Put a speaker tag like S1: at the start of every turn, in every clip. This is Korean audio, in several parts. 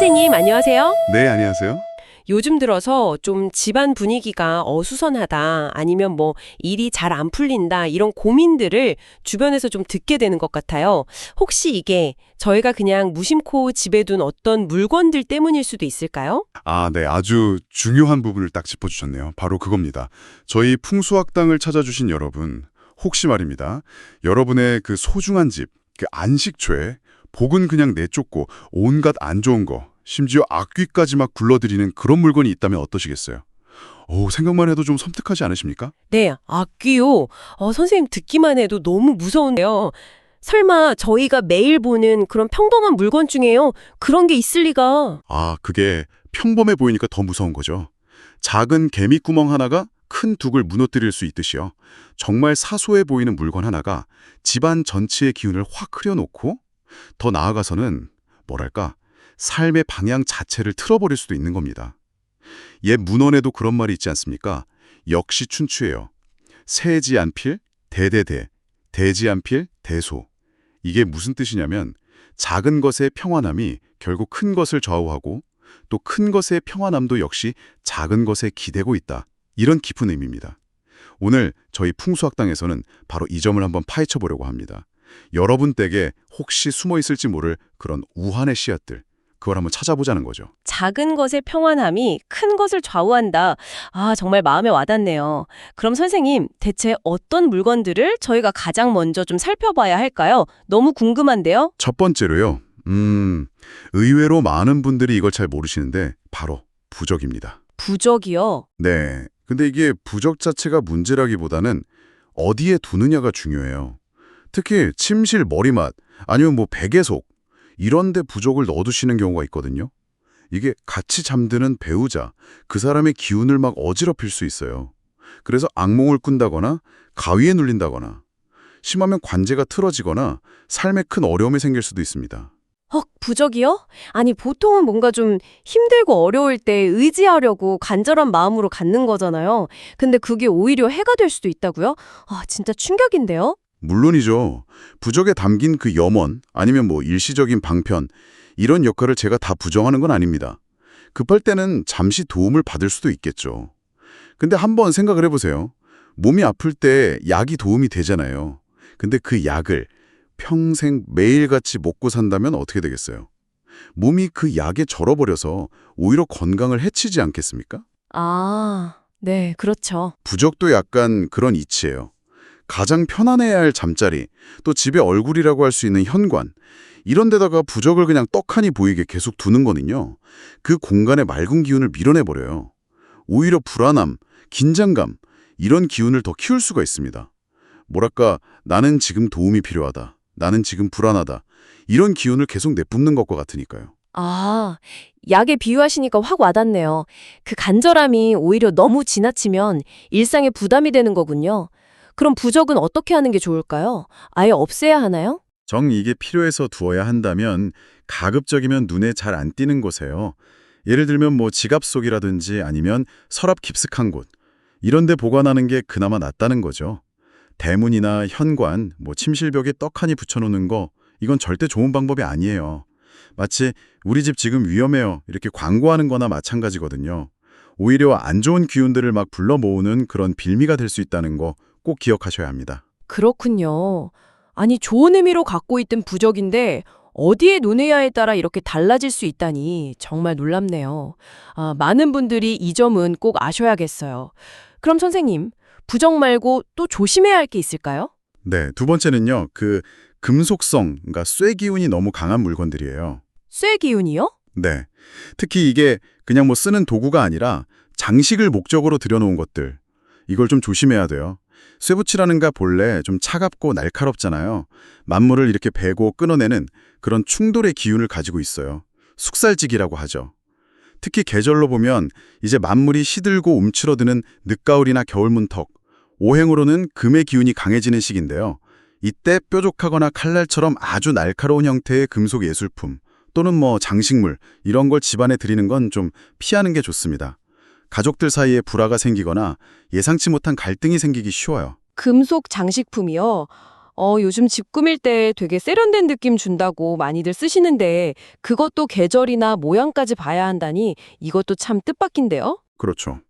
S1: 선생님, 안녕하세요.
S2: 네, 안녕하세요.
S1: 요즘 들어서 좀 집안 분위기가 어수선하다, 아니면 뭐 일이 잘 안 풀린다, 이런 고민들을 주변에서 좀 듣게 되는 것 같아요. 혹시 이게 저희가 그냥 무심코 집에 둔 어떤 물건들 때문일 수도 있을까요?
S2: 네, 아주 중요한 부분을 딱 짚어주셨네요. 바로 그겁니다. 저희 풍수학당을 찾아주신 여러분, 혹시 말입니다. 여러분의 그 소중한 집, 그 안식처에 복은 그냥 내쫓고 온갖 안 좋은 거, 심지어 악귀까지 막 불러들이는 그런 물건이 있다면 어떠시겠어요? 생각만 해도 좀 섬뜩하지 않으십니까?
S1: 네, 악귀요. 선생님 듣기만 해도 너무 무서운데요. 설마 저희가 매일 보는 그런 평범한 물건 중에요, 그런 게 있을 리가.
S2: 그게 평범해 보이니까 더 무서운 거죠. 작은 개미구멍 하나가 큰 둑을 무너뜨릴 수 있듯이요. 정말 사소해 보이는 물건 하나가 집안 전체의 기운을 확 흐려놓고 더 나아가서는 뭐랄까 삶의 방향 자체를 틀어버릴 수도 있는 겁니다. 옛 문헌에도 그런 말이 있지 않습니까? 역시 춘추예요. 세지 않필 대대대, 대지 않필 대소. 이게 무슨 뜻이냐면 작은 것의 평안함이 결국 큰 것을 좌우하고 또 큰 것의 평안함도 역시 작은 것에 기대고 있다. 이런 깊은 의미입니다. 오늘 저희 풍수학당에서는 바로 이 점을 한번 파헤쳐 보려고 합니다. 여러분 댁에 혹시 숨어 있을지 모를 그런 우한의 씨앗들, 그걸 한번 찾아보자는 거죠.
S1: 작은 것의 평안함이 큰 것을 좌우한다. 정말 마음에 와닿네요. 그럼 선생님, 대체 어떤 물건들을 저희가 가장 먼저 좀 살펴봐야 할까요? 너무 궁금한데요?
S2: 첫 번째로요. 의외로 많은 분들이 이걸 잘 모르시는데 바로 부적입니다.
S1: 부적이요?
S2: 네. 근데 이게 부적 자체가 문제라기보다는 어디에 두느냐가 중요해요. 특히 침실 머리맡 아니면 뭐 베개속 이런 데 부적을 넣어두시는 경우가 있거든요. 이게 같이 잠드는 배우자, 그 사람의 기운을 막 어지럽힐 수 있어요. 그래서 악몽을 꾼다거나 가위에 눌린다거나 심하면 관제가 틀어지거나 삶에 큰 어려움이 생길 수도 있습니다.
S1: 부적이요? 아니, 보통은 뭔가 좀 힘들고 어려울 때 의지하려고 간절한 마음으로 갖는 거잖아요. 근데 그게 오히려 해가 될 수도 있다고요? 진짜 충격인데요?
S2: 물론이죠. 부적에 담긴 그 염원 아니면 뭐 일시적인 방편 이런 역할을 제가 다 부정하는 건 아닙니다. 급할 때는 잠시 도움을 받을 수도 있겠죠. 근데 한번 생각을 해보세요. 몸이 아플 때 약이 도움이 되잖아요. 근데 그 약을 평생 매일같이 먹고 산다면 어떻게 되겠어요? 몸이 그 약에 절어버려서 오히려 건강을 해치지 않겠습니까?
S1: 네, 그렇죠.
S2: 부적도 약간 그런 이치예요. 가장 편안해야 할 잠자리, 또 집의 얼굴이라고 할 수 있는 현관, 이런 데다가 부적을 그냥 떡하니 보이게 계속 두는 거는요. 그 공간의 맑은 기운을 밀어내버려요. 오히려 불안함, 긴장감, 이런 기운을 더 키울 수가 있습니다. 뭐랄까, 나는 지금 도움이 필요하다. 나는 지금 불안하다. 이런 기운을 계속 내뿜는 것과 같으니까요.
S1: 약에 비유하시니까 확 와닿네요. 그 간절함이 오히려 너무 지나치면 일상에 부담이 되는 거군요. 그럼 부적은 어떻게 하는 게 좋을까요? 아예 없애야 하나요?
S2: 정 이게 필요해서 두어야 한다면 가급적이면 눈에 잘 안 띄는 곳에요. 예를 들면 뭐 지갑 속이라든지 아니면 서랍 깊숙한 곳. 이런 데 보관하는 게 그나마 낫다는 거죠. 대문이나 현관, 뭐 침실벽에 떡하니 붙여놓는 거 이건 절대 좋은 방법이 아니에요. 마치 우리 집 지금 위험해요 이렇게 광고하는 거나 마찬가지거든요. 오히려 안 좋은 기운들을 막 불러 모으는 그런 빌미가 될 수 있다는 거 꼭 기억하셔야 합니다.
S1: 그렇군요. 아니, 좋은 의미로 갖고 있던 부적인데 어디에 놓느냐에 따라 이렇게 달라질 수 있다니 정말 놀랍네요. 많은 분들이 이 점은 꼭 아셔야겠어요. 그럼 선생님, 부적 말고 또 조심해야 할 게 있을까요?
S2: 네, 두 번째는요. 그 금속성, 그러니까 쇠 기운이 너무 강한 물건들이에요.
S1: 쇠 기운이요?
S2: 네. 특히 이게 그냥 뭐 쓰는 도구가 아니라 장식을 목적으로 들여놓은 것들. 이걸 좀 조심해야 돼요. 쇠붙이라는가 본래 좀 차갑고 날카롭잖아요. 만물을 이렇게 베고 끊어내는 그런 충돌의 기운을 가지고 있어요. 숙살직이라고 하죠. 특히 계절로 보면 이제 만물이 시들고 움츠러드는 늦가을이나 겨울 문턱, 오행으로는 금의 기운이 강해지는 시기인데요. 이때 뾰족하거나 칼날처럼 아주 날카로운 형태의 금속 예술품 또는 뭐 장식물 이런 걸 집안에 들이는 건 좀 피하는 게 좋습니다. 가족들 사이에 불화가 생기거나 예상치 못한 갈등이 생기기 쉬워요.
S1: 금속 장식품이요? 요즘 집 꾸밀 때 되게 세련된 느낌 준다고 많이들 쓰시는데 그것도 계절이나 모양까지 봐야 한다니 이것도 참 뜻밖인데요?
S2: 그렇죠.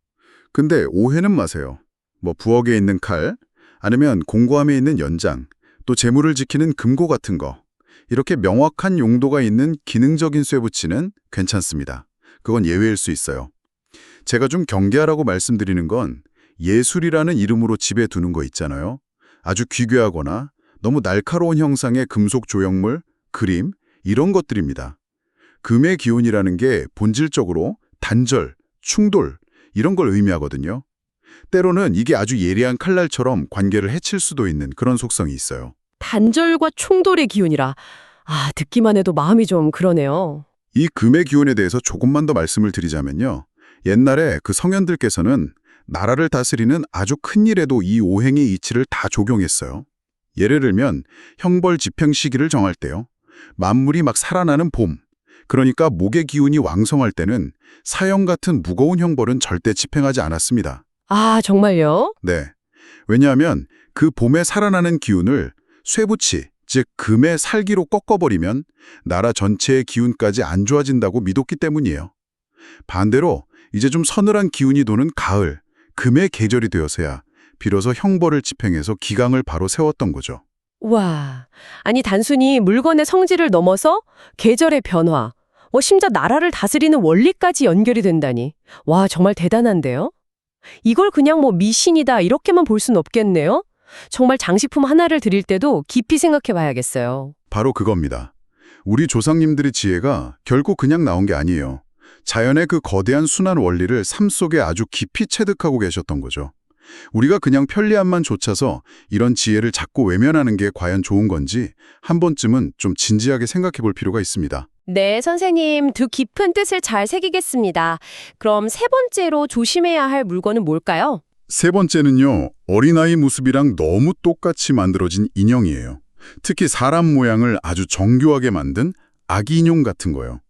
S2: 근데 오해는 마세요. 뭐 부엌에 있는 칼, 아니면 공구함에 있는 연장, 또 재물을 지키는 금고 같은 거. 이렇게 명확한 용도가 있는 기능적인 쇠붙이는 괜찮습니다. 그건 예외일 수 있어요. 제가 좀 경계하라고 말씀드리는 건 예술이라는 이름으로 집에 두는 거 있잖아요. 아주 귀괴하거나 너무 날카로운 형상의 금속 조형물, 그림, 이런 것들입니다. 금의 기운이라는 게 본질적으로 단절, 충돌, 이런 걸 의미하거든요. 때로는 이게 아주 예리한 칼날처럼 관계를 해칠 수도 있는 그런 속성이 있어요.
S1: 단절과 충돌의 기운이라. 듣기만 해도 마음이 좀 그러네요.
S2: 이 금의 기운에 대해서 조금만 더 말씀을 드리자면요. 옛날에 그 성현들께서는 나라를 다스리는 아주 큰 일에도 이 오행의 이치를 다 적용했어요. 예를 들면 형벌 집행 시기를 정할 때요. 만물이 막 살아나는 봄, 그러니까 목의 기운이 왕성할 때는 사형 같은 무거운 형벌은 절대 집행하지 않았습니다.
S1: 정말요?
S2: 네. 왜냐하면 그 봄에 살아나는 기운을 쇠붙이, 즉 금의 살기로 꺾어버리면 나라 전체의 기운까지 안 좋아진다고 믿었기 때문이에요. 반대로 이제 좀 서늘한 기운이 도는 가을, 금의 계절이 되어서야 비로소 형벌을 집행해서 기강을 바로 세웠던 거죠.
S1: 와, 아니 단순히 물건의 성질을 넘어서 계절의 변화, 심지어 나라를 다스리는 원리까지 연결이 된다니. 와, 정말 대단한데요? 이걸 그냥 미신이다 이렇게만 볼 순 없겠네요? 정말 장식품 하나를 드릴 때도 깊이 생각해 봐야겠어요.
S2: 바로 그겁니다. 우리 조상님들의 지혜가 결코 그냥 나온 게 아니에요. 자연의 그 거대한 순환 원리를 삶 속에 아주 깊이 체득하고 계셨던 거죠. 우리가 그냥 편리함만 좇아서 이런 지혜를 자꾸 외면하는 게 과연 좋은 건지 한 번쯤은 좀 진지하게 생각해 볼 필요가 있습니다.
S1: 네, 선생님, 두 깊은 뜻을 잘 새기겠습니다. 그럼 세 번째로 조심해야 할 물건은 뭘까요?
S2: 세 번째는요, 어린아이 모습이랑 너무 똑같이 만들어진 인형이에요. 특히 사람 모양을 아주 정교하게 만든 아기 인형 같은 거요.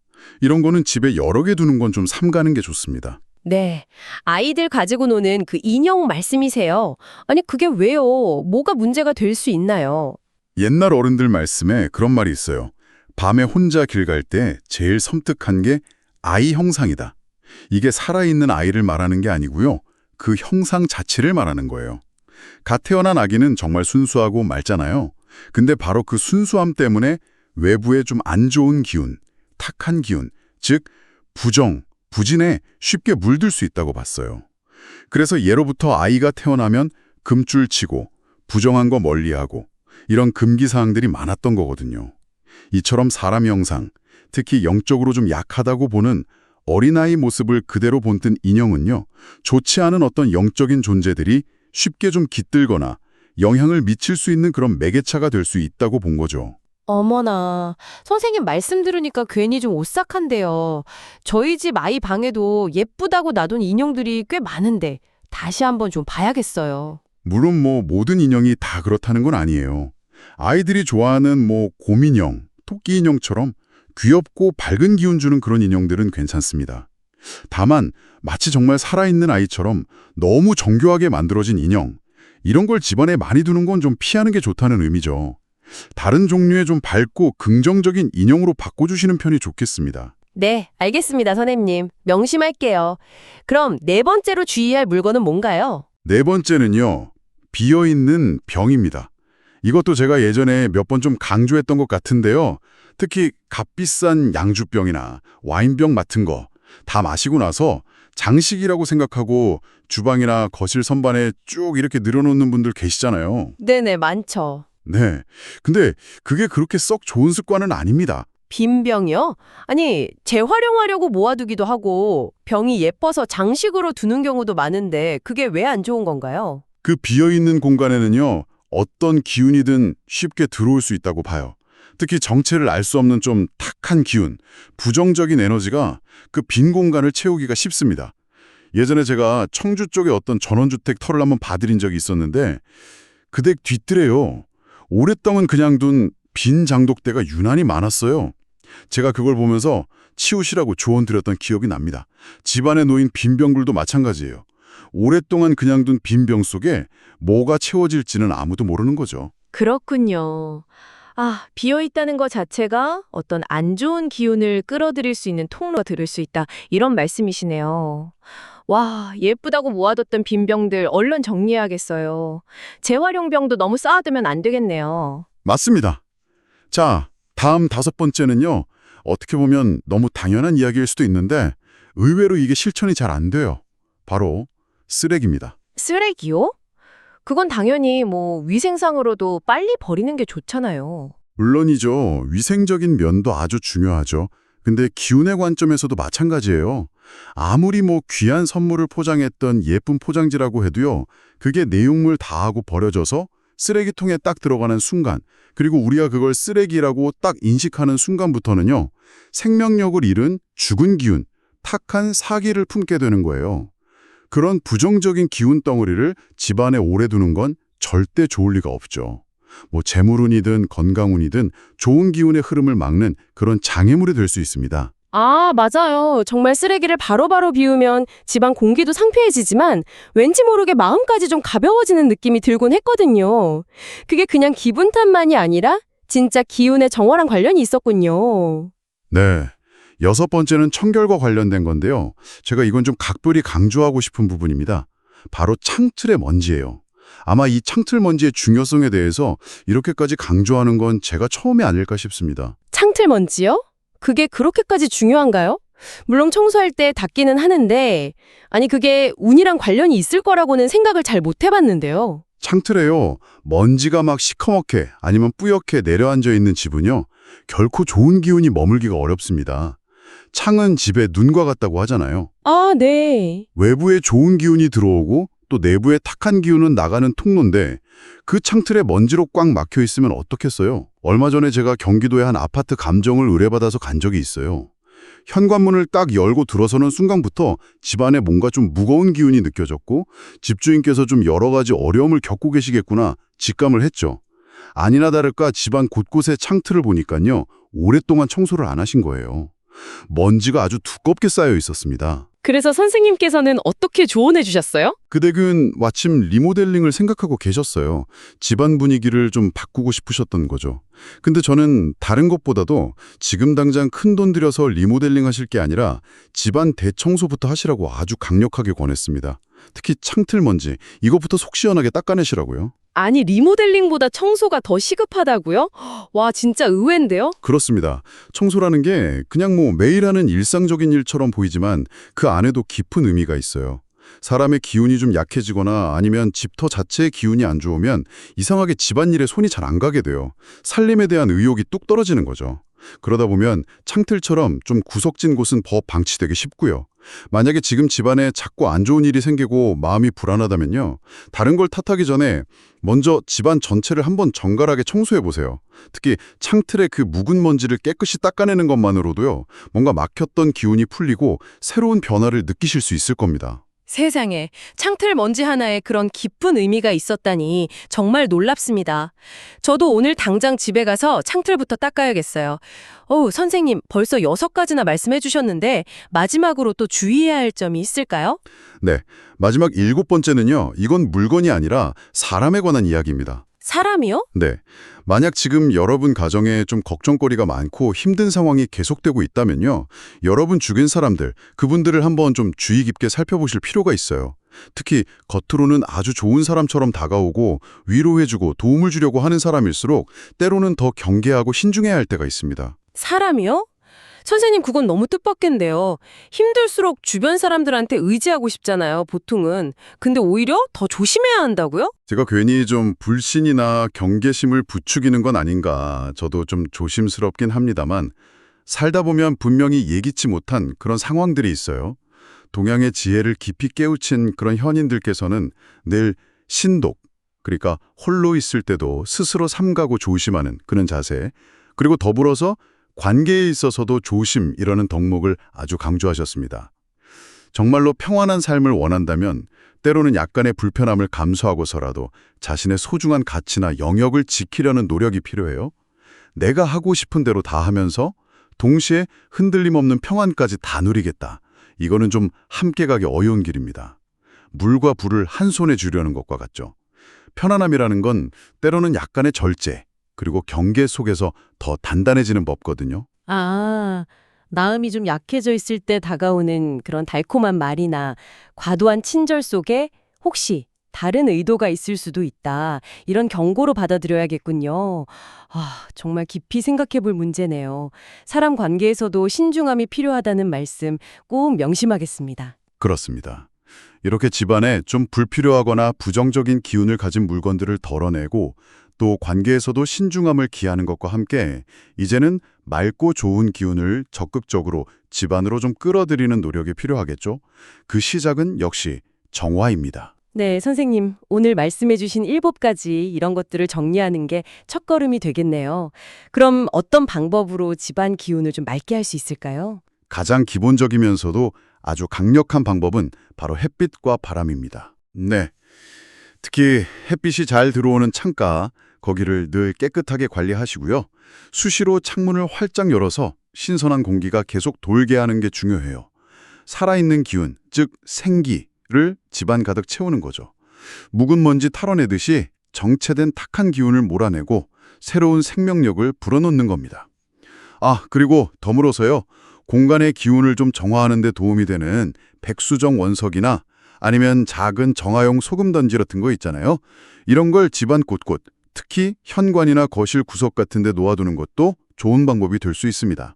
S2: 이런 거는 집에 여러 개 두는 건 좀 삼가는 게 좋습니다.
S1: 네, 아이들 가지고 노는 그 인형 말씀이세요. 아니, 그게 왜요? 뭐가 문제가 될 수 있나요?
S2: 옛날 어른들 말씀에 그런 말이 있어요. 밤에 혼자 길 갈 때 제일 섬뜩한 게 아이 형상이다. 이게 살아있는 아이를 말하는 게 아니고요. 그 형상 자체를 말하는 거예요. 갓 태어난 아기는 정말 순수하고 맑잖아요. 근데 바로 그 순수함 때문에 외부에 좀 안 좋은 기운, 탁한 기운, 즉 부정, 부진에 쉽게 물들 수 있다고 봤어요. 그래서 예로부터 아이가 태어나면 금줄 치고 부정한 거 멀리하고 이런 금기사항들이 많았던 거거든요. 이처럼 사람 형상, 특히 영적으로 좀 약하다고 보는 어린아이 모습을 그대로 본뜬 인형은요, 좋지 않은 어떤 영적인 존재들이 쉽게 좀 깃들거나 영향을 미칠 수 있는 그런 매개차가 될 수 있다고 본 거죠.
S1: 어머나, 선생님 말씀 들으니까 괜히 좀 오싹한데요. 저희 집 아이 방에도 예쁘다고 놔둔 인형들이 꽤 많은데 다시 한번 좀 봐야겠어요.
S2: 물론 모든 인형이 다 그렇다는 건 아니에요. 아이들이 좋아하는 곰인형, 토끼 인형처럼 귀엽고 밝은 기운 주는 그런 인형들은 괜찮습니다. 다만 마치 정말 살아있는 아이처럼 너무 정교하게 만들어진 인형, 이런 걸 집안에 많이 두는 건 좀 피하는 게 좋다는 의미죠. 다른 종류의 좀 밝고 긍정적인 인형으로 바꿔주시는 편이 좋겠습니다.
S1: 네, 알겠습니다, 선생님. 명심할게요. 그럼 네 번째로 주의할 물건은 뭔가요?
S2: 네 번째는요, 비어있는 병입니다. 이것도 제가 예전에 몇 번 좀 강조했던 것 같은데요. 특히 값비싼 양주병이나 와인병 같은 거 다 마시고 나서 장식이라고 생각하고 주방이나 거실 선반에 쭉 이렇게 늘어놓는 분들 계시잖아요.
S1: 네네, 많죠.
S2: 네. 근데 그게 그렇게 썩 좋은 습관은 아닙니다.
S1: 빈 병이요? 아니, 재활용하려고 모아두기도 하고 병이 예뻐서 장식으로 두는 경우도 많은데 그게 왜 안 좋은 건가요?
S2: 그 비어있는 공간에는요, 어떤 기운이든 쉽게 들어올 수 있다고 봐요. 특히 정체를 알 수 없는 좀 탁한 기운, 부정적인 에너지가 그 빈 공간을 채우기가 쉽습니다. 예전에 제가 청주 쪽에 어떤 전원주택 털을 한번 봐드린 적이 있었는데 그 댁 뒷뜰에요, 오랫동안 그냥 둔 빈 장독대가 유난히 많았어요. 제가 그걸 보면서 치우시라고 조언 드렸던 기억이 납니다. 집안에 놓인 빈 병들도 마찬가지예요. 오랫동안 그냥 둔 빈 병 속에 뭐가 채워질지는 아무도 모르는 거죠.
S1: 그렇군요. 아, 비어 있다는 것 자체가 어떤 안 좋은 기운을 끌어들일 수 있는 통로가 들을 수 있다. 이런 말씀이시네요. 와, 예쁘다고 모아뒀던 빈 병들 얼른 정리해야겠어요. 재활용병도 너무 쌓아두면 안 되겠네요.
S2: 맞습니다. 자, 다음 5번째는요. 어떻게 보면 너무 당연한 이야기일 수도 있는데 의외로 이게 실천이 잘 안 돼요. 바로 쓰레기입니다.
S1: 쓰레기요? 그건 당연히 위생상으로도 빨리 버리는 게 좋잖아요.
S2: 물론이죠. 위생적인 면도 아주 중요하죠. 근데 기운의 관점에서도 마찬가지예요. 아무리 귀한 선물을 포장했던 예쁜 포장지라고 해도요. 그게 내용물 다 하고 버려져서 쓰레기통에 딱 들어가는 순간, 그리고 우리가 그걸 쓰레기라고 딱 인식하는 순간부터는요. 생명력을 잃은 죽은 기운, 탁한 사기를 품게 되는 거예요. 그런 부정적인 기운 덩어리를 집안에 오래 두는 건 절대 좋을 리가 없죠. 재물운이든 건강운이든 좋은 기운의 흐름을 막는 그런 장애물이 될 수 있습니다.
S1: 아, 맞아요. 정말 쓰레기를 바로바로 비우면 집안 공기도 상쾌해지지만 왠지 모르게 마음까지 좀 가벼워지는 느낌이 들곤 했거든요. 그게 그냥 기분 탓만이 아니라 진짜 기운의 정화랑 관련이 있었군요.
S2: 네. 6번째는 청결과 관련된 건데요. 제가 이건 좀 각별히 강조하고 싶은 부분입니다. 바로 창틀의 먼지예요. 아마 이 창틀 먼지의 중요성에 대해서 이렇게까지 강조하는 건 제가 처음이 아닐까 싶습니다.
S1: 창틀 먼지요? 그게 그렇게까지 중요한가요? 물론 청소할 때 닦기는 하는데, 아니 그게 운이랑 관련이 있을 거라고는 생각을 잘 못 해봤는데요.
S2: 창틀에요. 먼지가 막 시커멓게 아니면 뿌옇게 내려앉아 있는 집은요. 결코 좋은 기운이 머물기가 어렵습니다. 창은 집의 눈과 같다고 하잖아요.
S1: 아, 네.
S2: 외부에 좋은 기운이 들어오고 또 내부에 탁한 기운은 나가는 통로인데 그 창틀에 먼지로 꽉 막혀 있으면 어떻겠어요? 얼마 전에 제가 경기도의 한 아파트 감정을 의뢰받아서 간 적이 있어요. 현관문을 딱 열고 들어서는 순간부터 집안에 뭔가 좀 무거운 기운이 느껴졌고 집주인께서 좀 여러 가지 어려움을 겪고 계시겠구나 직감을 했죠. 아니나 다를까 집안 곳곳에 창틀을 보니까요. 오랫동안 청소를 안 하신 거예요. 먼지가 아주 두껍게 쌓여 있었습니다.
S1: 그래서 선생님께서는 어떻게 조언해 주셨어요?
S2: 그 댁은 마침 리모델링을 생각하고 계셨어요. 집안 분위기를 좀 바꾸고 싶으셨던 거죠. 근데 저는 다른 것보다도 지금 당장 큰돈 들여서 리모델링 하실 게 아니라 집안 대청소부터 하시라고 아주 강력하게 권했습니다. 특히 창틀 먼지, 이것부터 속 시원하게 닦아내시라고요.
S1: 아니, 리모델링보다 청소가 더 시급하다고요? 와, 진짜 의외인데요?
S2: 그렇습니다. 청소라는 게 그냥 매일 하는 일상적인 일처럼 보이지만 그 안에도 깊은 의미가 있어요. 사람의 기운이 좀 약해지거나 아니면 집터 자체의 기운이 안 좋으면 이상하게 집안일에 손이 잘 안 가게 돼요. 살림에 대한 의욕이 뚝 떨어지는 거죠. 그러다 보면 창틀처럼 좀 구석진 곳은 더 방치되기 쉽고요. 만약에 지금 집안에 자꾸 안 좋은 일이 생기고 마음이 불안하다면요. 다른 걸 탓하기 전에 먼저 집안 전체를 한번 정갈하게 청소해 보세요. 특히 창틀의 그 묵은 먼지를 깨끗이 닦아내는 것만으로도요. 뭔가 막혔던 기운이 풀리고 새로운 변화를 느끼실 수 있을 겁니다.
S1: 세상에, 창틀 먼지 하나에 그런 깊은 의미가 있었다니 정말 놀랍습니다. 저도 오늘 당장 집에 가서 창틀부터 닦아야겠어요. 선생님, 벌써 6가지나 말씀해 주셨는데 마지막으로 또 주의해야 할 점이 있을까요?
S2: 네, 마지막 7번째는요. 이건 물건이 아니라 사람에 관한 이야기입니다.
S1: 사람이요?
S2: 네. 만약 지금 여러분 가정에 좀 걱정거리가 많고 힘든 상황이 계속되고 있다면요. 여러분 주변 사람들, 그분들을 한번 좀 주의 깊게 살펴보실 필요가 있어요. 특히 겉으로는 아주 좋은 사람처럼 다가오고 위로해주고 도움을 주려고 하는 사람일수록 때로는 더 경계하고 신중해야 할 때가 있습니다.
S1: 사람이요? 선생님, 그건 너무 뜻밖인데요. 힘들수록 주변 사람들한테 의지하고 싶잖아요, 보통은. 근데 오히려 더 조심해야 한다고요?
S2: 제가 괜히 좀 불신이나 경계심을 부추기는 건 아닌가 저도 좀 조심스럽긴 합니다만 살다 보면 분명히 예기치 못한 그런 상황들이 있어요. 동양의 지혜를 깊이 깨우친 그런 현인들께서는 늘 신독, 그러니까 홀로 있을 때도 스스로 삼가고 조심하는 그런 자세, 그리고 더불어서 관계에 있어서도 조심이라는 덕목을 아주 강조하셨습니다. 정말로 평안한 삶을 원한다면 때로는 약간의 불편함을 감수하고서라도 자신의 소중한 가치나 영역을 지키려는 노력이 필요해요. 내가 하고 싶은 대로 다 하면서 동시에 흔들림 없는 평안까지 다 누리겠다. 이거는 좀 함께 가기 어려운 길입니다. 물과 불을 한 손에 쥐려는 것과 같죠. 편안함이라는 건 때로는 약간의 절제, 그리고 경계 속에서 더 단단해지는 법거든요.
S3: 아, 마음이 좀 약해져 있을 때 다가오는 그런 달콤한 말이나 과도한 친절 속에 혹시 다른 의도가 있을 수도 있다. 이런 경고로 받아들여야겠군요. 정말 깊이 생각해 볼 문제네요. 사람 관계에서도 신중함이 필요하다는 말씀 꼭 명심하겠습니다.
S2: 그렇습니다. 이렇게 집안에 좀 불필요하거나 부정적인 기운을 가진 물건들을 덜어내고 또 관계에서도 신중함을 기하는 것과 함께 이제는 맑고 좋은 기운을 적극적으로 집안으로 좀 끌어들이는 노력이 필요하겠죠. 그 시작은 역시 정화입니다.
S3: 네, 선생님. 오늘 말씀해 주신 일법까지 이런 것들을 정리하는 게 첫걸음이 되겠네요. 그럼 어떤 방법으로 집안 기운을 좀 맑게 할 수 있을까요?
S2: 가장 기본적이면서도 아주 강력한 방법은 바로 햇빛과 바람입니다. 네. 특히 햇빛이 잘 들어오는 창가, 거기를 늘 깨끗하게 관리하시고요. 수시로 창문을 활짝 열어서 신선한 공기가 계속 돌게 하는 게 중요해요. 살아있는 기운, 즉 생기를 집안 가득 채우는 거죠. 묵은 먼지 털어내듯이 정체된 탁한 기운을 몰아내고 새로운 생명력을 불어넣는 겁니다. 그리고 덤으로서요. 공간의 기운을 좀 정화하는 데 도움이 되는 백수정 원석이나 아니면 작은 정화용 소금 던지 같은 거 있잖아요. 이런 걸 집안 곳곳, 특히 현관이나 거실 구석 같은 데 놓아두는 것도 좋은 방법이 될 수 있습니다.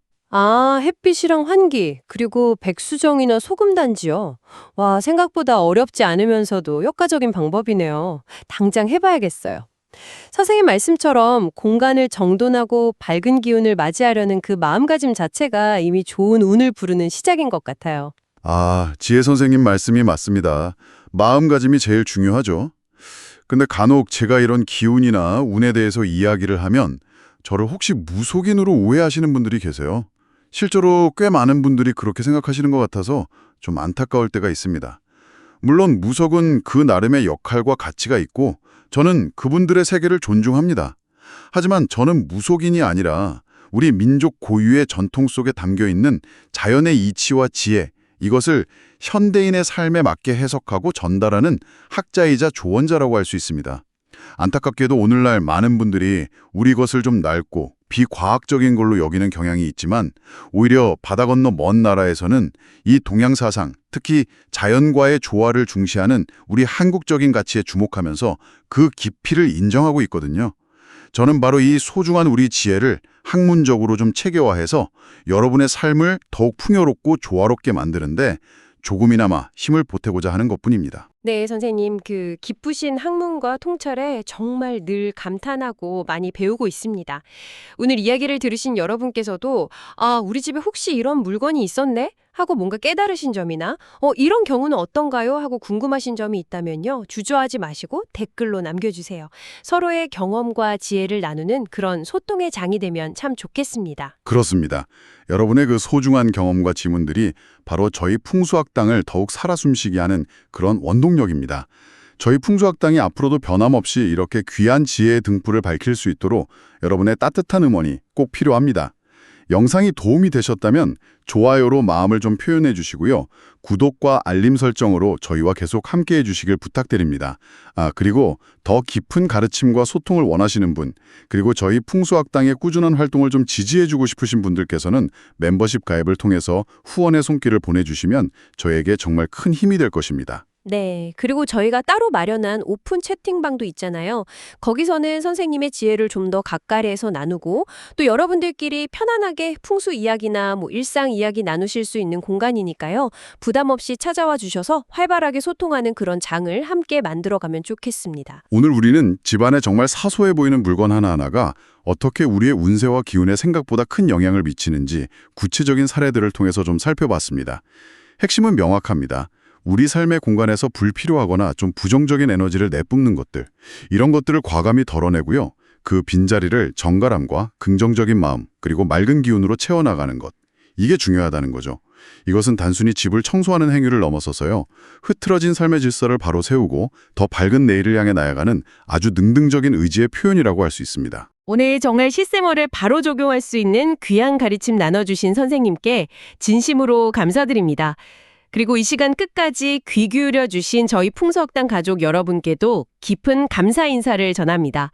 S3: 햇빛이랑 환기, 그리고 백수정이나 소금단지요. 와, 생각보다 어렵지 않으면서도 효과적인 방법이네요. 당장 해봐야겠어요. 선생님 말씀처럼 공간을 정돈하고 밝은 기운을 맞이하려는 그 마음가짐 자체가 이미 좋은 운을 부르는 시작인 것 같아요.
S2: 지혜 선생님 말씀이 맞습니다. 마음가짐이 제일 중요하죠. 근데 간혹 제가 이런 기운이나 운에 대해서 이야기를 하면 저를 혹시 무속인으로 오해하시는 분들이 계세요. 실제로 꽤 많은 분들이 그렇게 생각하시는 것 같아서 좀 안타까울 때가 있습니다. 물론 무속은 그 나름의 역할과 가치가 있고 저는 그분들의 세계를 존중합니다. 하지만 저는 무속인이 아니라 우리 민족 고유의 전통 속에 담겨있는 자연의 이치와 지혜, 이것을 현대인의 삶에 맞게 해석하고 전달하는 학자이자 조언자라고 할 수 있습니다. 안타깝게도 오늘날 많은 분들이 우리 것을 좀 낡고 비과학적인 걸로 여기는 경향이 있지만 오히려 바다 건너 먼 나라에서는 이 동양 사상, 특히 자연과의 조화를 중시하는 우리 한국적인 가치에 주목하면서 그 깊이를 인정하고 있거든요. 저는 바로 이 소중한 우리 지혜를 학문적으로 좀 체계화해서 여러분의 삶을 더욱 풍요롭고 조화롭게 만드는데 조금이나마 힘을 보태고자 하는 것뿐입니다.
S3: 네, 선생님, 그 기쁘신 학문과 통찰에 정말 늘 감탄하고 많이 배우고 있습니다. 오늘 이야기를 들으신 여러분께서도 우리 집에 혹시 이런 물건이 있었네? 하고 뭔가 깨달으신 점이나 이런 경우는 어떤가요? 하고 궁금하신 점이 있다면요. 주저하지 마시고 댓글로 남겨주세요. 서로의 경험과 지혜를 나누는 그런 소통의 장이 되면 참 좋겠습니다.
S2: 그렇습니다. 여러분의 그 소중한 경험과 지문들이 바로 저희 풍수학당을 더욱 살아 숨쉬게 하는 그런 원동력입니다. 저희 풍수학당이 앞으로도 변함없이 이렇게 귀한 지혜의 등불을 밝힐 수 있도록 여러분의 따뜻한 응원이 꼭 필요합니다. 영상이 도움이 되셨다면 좋아요로 마음을 좀 표현해 주시고요. 구독과 알림 설정으로 저희와 계속 함께해 주시길 부탁드립니다. 그리고 더 깊은 가르침과 소통을 원하시는 분, 그리고 저희 풍수학당의 꾸준한 활동을 좀 지지해 주고 싶으신 분들께서는 멤버십 가입을 통해서 후원의 손길을 보내주시면 저에게 정말 큰 힘이 될 것입니다.
S3: 네, 그리고 저희가 따로 마련한 오픈 채팅방도 있잖아요. 거기서는 선생님의 지혜를 좀 더 가까이에서 나누고 또 여러분들끼리 편안하게 풍수 이야기나 일상 이야기 나누실 수 있는 공간이니까요. 부담 없이 찾아와 주셔서 활발하게 소통하는 그런 장을 함께 만들어가면 좋겠습니다.
S2: 오늘 우리는 집안에 정말 사소해 보이는 물건 하나하나가 어떻게 우리의 운세와 기운에 생각보다 큰 영향을 미치는지 구체적인 사례들을 통해서 좀 살펴봤습니다. 핵심은 명확합니다. 우리 삶의 공간에서 불필요하거나 좀 부정적인 에너지를 내뿜는 것들, 이런 것들을 과감히 덜어내고요. 그 빈자리를 정갈함과 긍정적인 마음, 그리고 맑은 기운으로 채워나가는 것. 이게 중요하다는 거죠. 이것은 단순히 집을 청소하는 행위를 넘어서서요. 흐트러진 삶의 질서를 바로 세우고 더 밝은 내일을 향해 나아가는 아주 능동적인 의지의 표현이라고 할 수 있습니다.
S3: 오늘 정말 시스템어를 바로 적용할 수 있는 귀한 가르침 나눠주신 선생님께 진심으로 감사드립니다. 그리고 이 시간 끝까지 귀 기울여 주신 저희 풍석당 가족 여러분께도 깊은 감사 인사를 전합니다.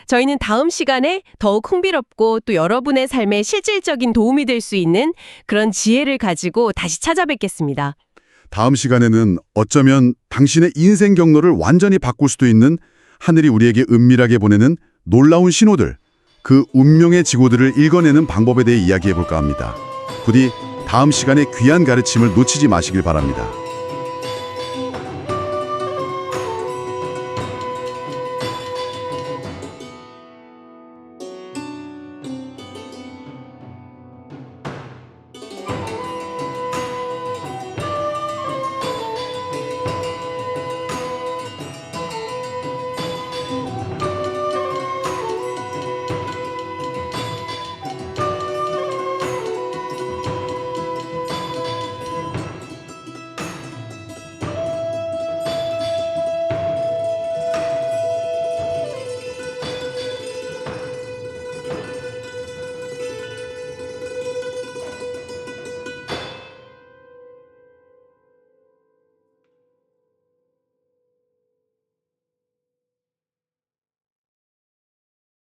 S3: 저희는 다음 시간에 더욱 흥미롭고 또 여러분의 삶에 실질적인 도움이 될 수 있는 그런 지혜를 가지고 다시 찾아뵙겠습니다.
S2: 다음 시간에는 어쩌면 당신의 인생 경로를 완전히 바꿀 수도 있는 하늘이 우리에게 은밀하게 보내는 놀라운 신호들, 그 운명의 지고들을 읽어내는 방법에 대해 이야기해볼까 합니다. 부디 다음 시간에 귀한 가르침을 놓치지 마시길 바랍니다.